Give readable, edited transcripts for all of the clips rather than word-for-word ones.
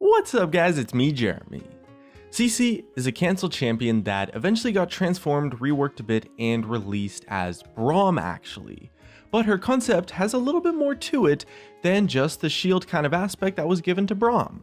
What's up guys, it's me, Jeremy. CeeCee is a cancelled champion that eventually got transformed, reworked a bit, and released as Braum actually. But her concept has a little bit more to it than just the shield kind of aspect that was given to Braum.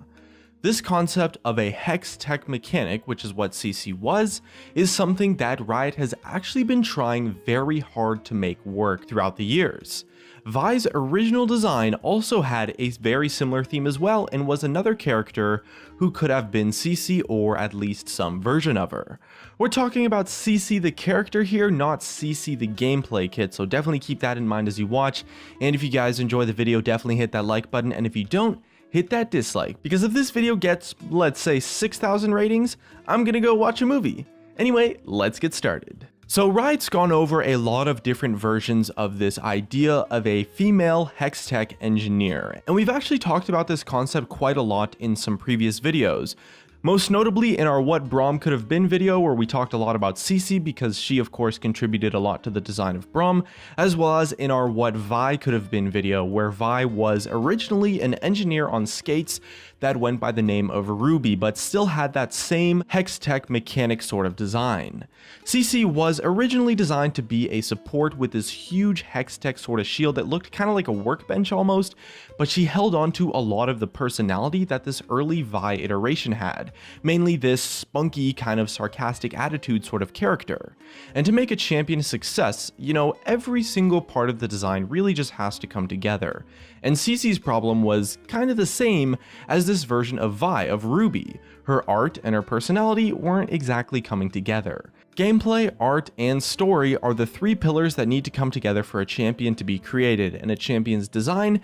This concept of a hex tech mechanic, which is what CeeCee was, is something that Riot has actually been trying very hard to make work throughout the years. Vi's original design also had a very similar theme as well and was another character who could have been CeeCee or at least some version of her. We're talking about CeeCee the character here, not CeeCee the gameplay kit, so definitely keep that in mind as you watch. And if you guys enjoy the video, definitely hit that like button, and if you don't, hit that dislike, because if this video gets, let's say, 6,000 ratings, I'm gonna go watch a movie. Anyway, let's get started. So Riot's gone over a lot of different versions of this idea of a female hex tech engineer, and we've actually talked about this concept quite a lot in some previous videos. Most notably in our What Braum Could Have Been video, where we talked a lot about CeeCee because she of course contributed a lot to the design of Braum, as well as in our What Vi Could Have Been video, where Vi was originally an engineer on skates that went by the name of Ruby, but still had that same hex tech mechanic sort of design. CeeCee was originally designed to be a support with this huge hex tech sort of shield that looked kind of like a workbench almost, but she held on to a lot of the personality that this early Vi iteration had, mainly this spunky kind of sarcastic attitude sort of character. And to make a champion a success, you know, every single part of the design really just has to come together. And CeeCee's problem was kind of the same as this version of Vi, of Ruby. Her art and her personality weren't exactly coming together. Gameplay, art, and story are the three pillars that need to come together for a champion to be created, and a champion's design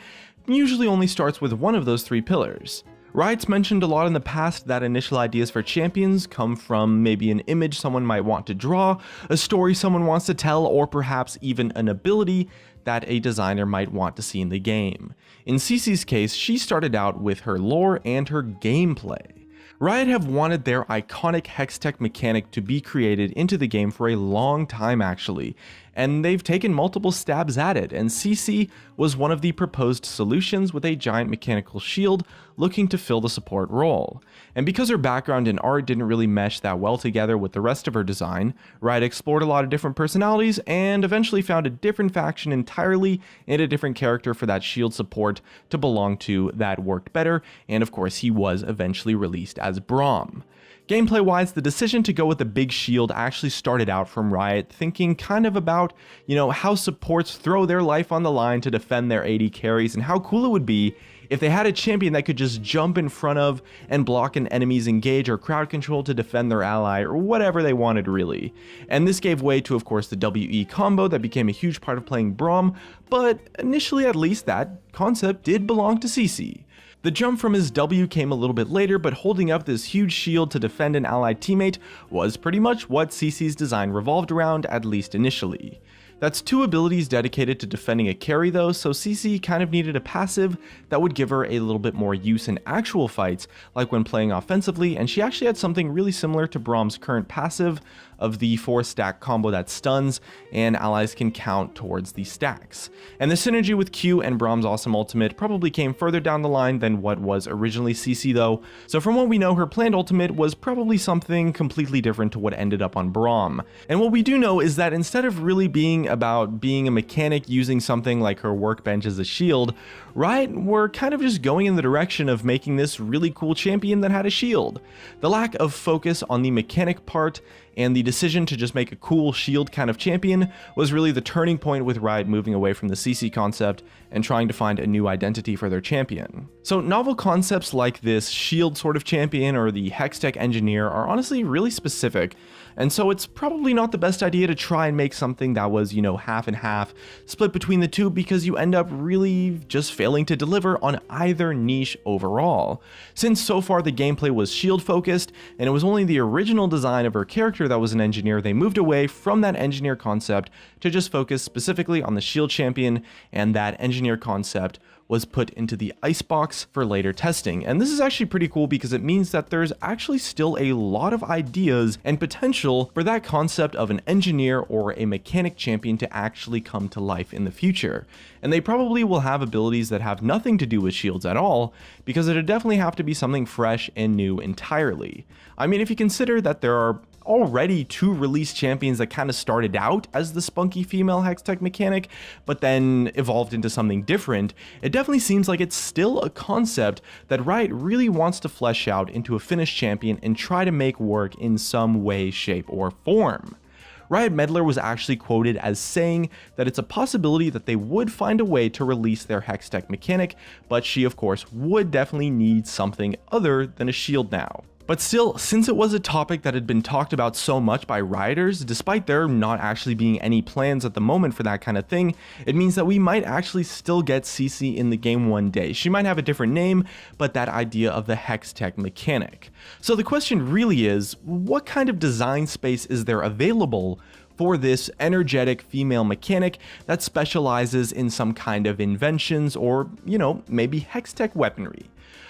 usually only starts with one of those three pillars. Riot's mentioned a lot in the past that initial ideas for champions come from maybe an image someone might want to draw, a story someone wants to tell, or perhaps even an ability that a designer might want to see in the game. In CeeCee's case, she started out with her lore and her gameplay. Riot have wanted their iconic Hextech mechanic to be created into the game for a long time actually, and they've taken multiple stabs at it, and CeeCee was one of the proposed solutions with a giant mechanical shield looking to fill the support role. And because her background in art didn't really mesh that well together with the rest of her design, Riot explored a lot of different personalities and eventually found a different faction entirely and a different character for that shield support to belong to that worked better, and of course he was eventually released as Braum. Gameplay-wise, the decision to go with the big shield actually started out from Riot thinking kind of about, you know, how supports throw their life on the line to defend their AD carries, and how cool it would be if they had a champion that could just jump in front of and block an enemy's engage or crowd control to defend their ally, or whatever they wanted really. And this gave way to, of course, the WE combo that became a huge part of playing Braum, but initially at least that concept did belong to CeeCee. The jump from his W came a little bit later, but holding up this huge shield to defend an allied teammate was pretty much what CeeCee's design revolved around, at least initially. That's two abilities dedicated to defending a carry though, so CeeCee kind of needed a passive that would give her a little bit more use in actual fights, like when playing offensively, and she actually had something really similar to Braum's current passive of the 4-stack combo that stuns, and allies can count towards the stacks. And the synergy with Q and Braum's awesome ultimate probably came further down the line than what was originally CeeCee though, so from what we know, her planned ultimate was probably something completely different to what ended up on Braum. And what we do know is that instead of really being about being a mechanic using something like her workbench as a shield, Riot were kind of just going in the direction of making this really cool champion that had a shield. The lack of focus on the mechanic part and the decision to just make a cool shield kind of champion was really the turning point, with Riot moving away from the CeeCee concept and trying to find a new identity for their champion. So novel concepts like this shield sort of champion or the Hextech engineer are honestly really specific, and so it's probably not the best idea to try and make something that was, you know, half and half, split between the two, because you end up really just failing to deliver on either niche overall. Since so far the gameplay was shield focused, and it was only the original design of her character that was an an engineer, they moved away from that engineer concept to just focus specifically on the shield champion, and that engineer concept was put into the icebox for later testing. And this is actually pretty cool because it means that there's actually still a lot of ideas and potential for that concept of an engineer or a mechanic champion to actually come to life in the future. And they probably will have abilities that have nothing to do with shields at all, because it'd definitely have to be something fresh and new entirely. I mean, if you consider that there are already 2 released champions that kind of started out as the spunky female Hextech mechanic, but then evolved into something different, it definitely seems like it's still a concept that Riot really wants to flesh out into a finished champion and try to make work in some way, shape, or form. Riot Meddler was actually quoted as saying that it's a possibility that they would find a way to release their Hextech mechanic, but she of course would definitely need something other than a shield now. But still, since it was a topic that had been talked about so much by Rioters, despite there not actually being any plans at the moment for that kind of thing, it means that we might actually still get CeeCee in the game one day. She might have a different name, but that idea of the Hextech mechanic. So the question really is, what kind of design space is there available for this energetic female mechanic that specializes in some kind of inventions or, maybe Hextech weaponry?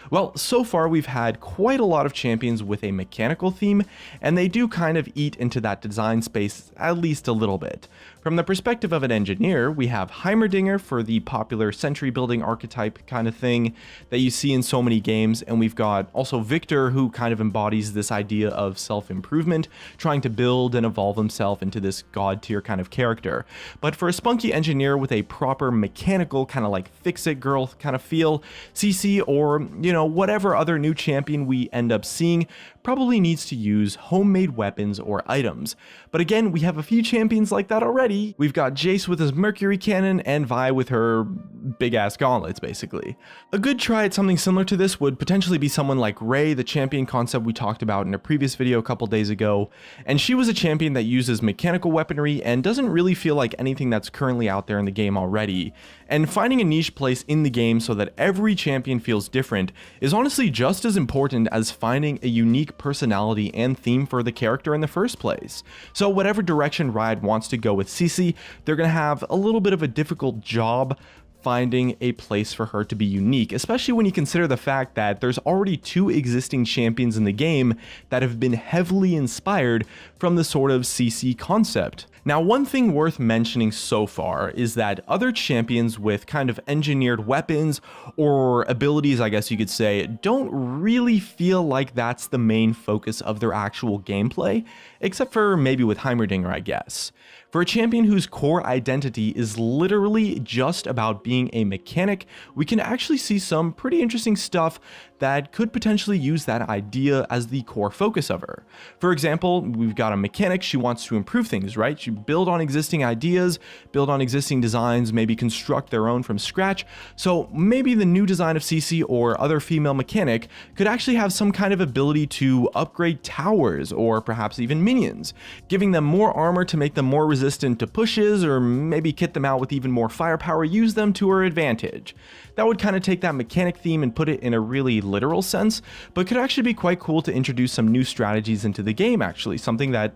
Well, so far we've had quite a lot of champions with a mechanical theme, and they do kind of eat into that design space at least a little bit. From the perspective of an engineer, we have Heimerdinger for the popular sentry building archetype kind of thing that you see in so many games, and we've got also Victor, who kind of embodies this idea of self-improvement, trying to build and evolve himself into this god tier kind of character. But for a spunky engineer with a proper mechanical kind of like fix-it girl kind of feel, CeeCee or, whatever other new champion we end up seeing probably needs to use homemade weapons or items. But again, we have a few champions like that already. We've got Jace with his Mercury Cannon and Vi with her big ass gauntlets, basically. A good try at something similar to this would potentially be someone like Ray, the champion concept we talked about in a previous video a couple days ago. And she was a champion that uses mechanical weaponry and doesn't really feel like anything that's currently out there in the game already. And finding a niche place in the game so that every champion feels different is honestly just as important as finding a unique personality and theme for the character in the first place. So whatever direction Riot wants to go with CeeCee, they're going to have a little bit of a difficult job finding a place for her to be unique, especially when you consider the fact that there's already 2 existing champions in the game that have been heavily inspired from the sort of CeeCee concept. Now, one thing worth mentioning so far is that other champions with kind of engineered weapons or abilities, I guess you could say, don't really feel like that's the main focus of their actual gameplay, except for maybe with Heimerdinger, I guess. For a champion whose core identity is literally just about being a mechanic, we can actually see some pretty interesting stuff that could potentially use that idea as the core focus of her. For example, we've got a mechanic, she wants to improve things, right? She build on existing ideas, build on existing designs, maybe construct their own from scratch. So maybe the new design of CeeCee or other female mechanic could actually have some kind of ability to upgrade towers or perhaps even minions, giving them more armor to make them more resistant to pushes, or maybe kit them out with even more firepower, use them to her advantage. That would kind of take that mechanic theme and put it in a really literal sense, but could actually be quite cool to introduce some new strategies into the game, actually, something that,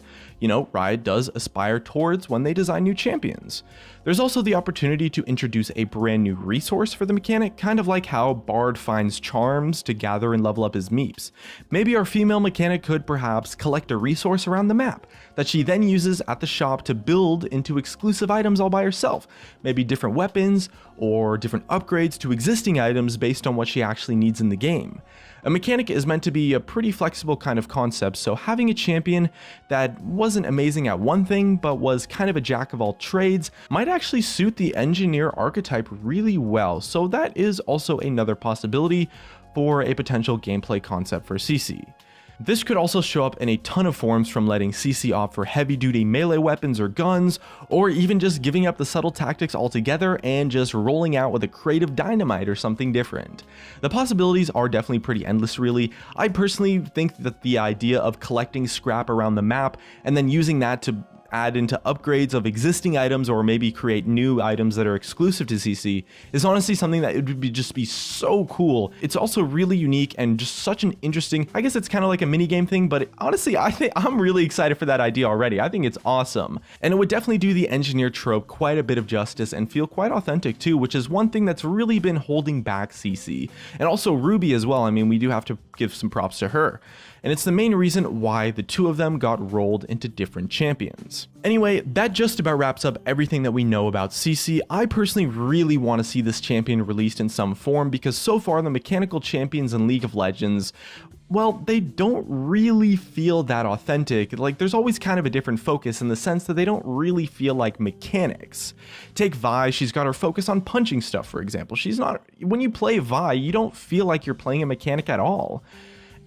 Riot does aspire towards when they design new champions. There's also the opportunity to introduce a brand new resource for the mechanic, kind of like how Bard finds charms to gather and level up his meeps. Maybe our female mechanic could perhaps collect a resource around the map that she then uses at the shop to build into exclusive items all by herself. Maybe different weapons or different upgrades to existing items based on what she actually needs in the game. A mechanic is meant to be a pretty flexible kind of concept, so having a champion that wasn't amazing at one thing but was kind of a jack of all trades might actually suit the engineer archetype really well, so that is also another possibility for a potential gameplay concept for CeeCee. This could also show up in a ton of forms, from letting CeeCee opt for heavy-duty melee weapons or guns, or even just giving up the subtle tactics altogether and just rolling out with a creative dynamite or something different. The possibilities are definitely pretty endless, really. I personally think that the idea of collecting scrap around the map and then using that to add into upgrades of existing items or maybe create new items that are exclusive to CeeCee is honestly something that it would just be so cool. It's also really unique and just such an interesting, I guess it's kind of like a mini game thing, but honestly, I think I'm really excited for that idea already. I think it's awesome. And it would definitely do the engineer trope quite a bit of justice and feel quite authentic too, which is one thing that's really been holding back CeeCee. And also Ruby as well. I mean, we do have to give some props to her. And it's the main reason why the two of them got rolled into different champions. Anyway, that just about wraps up everything that we know about CeeCee. I personally really want to see this champion released in some form because so far the mechanical champions in League of Legends, well, they don't really feel that authentic. Like, there's always kind of a different focus in the sense that they don't really feel like mechanics. Take Vi, she's got her focus on punching stuff, for example. She's not, when you play Vi, you don't feel like you're playing a mechanic at all.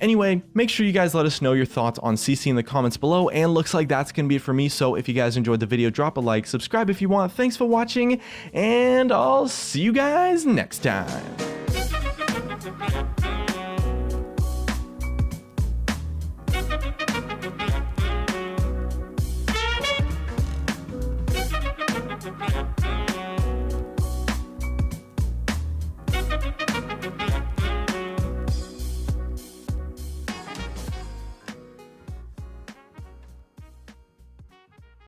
Anyway, make sure you guys let us know your thoughts on CeeCee in the comments below, and looks like that's going to be it for me. So if you guys enjoyed the video, drop a like, subscribe if you want. Thanks for watching, and I'll see you guys next time.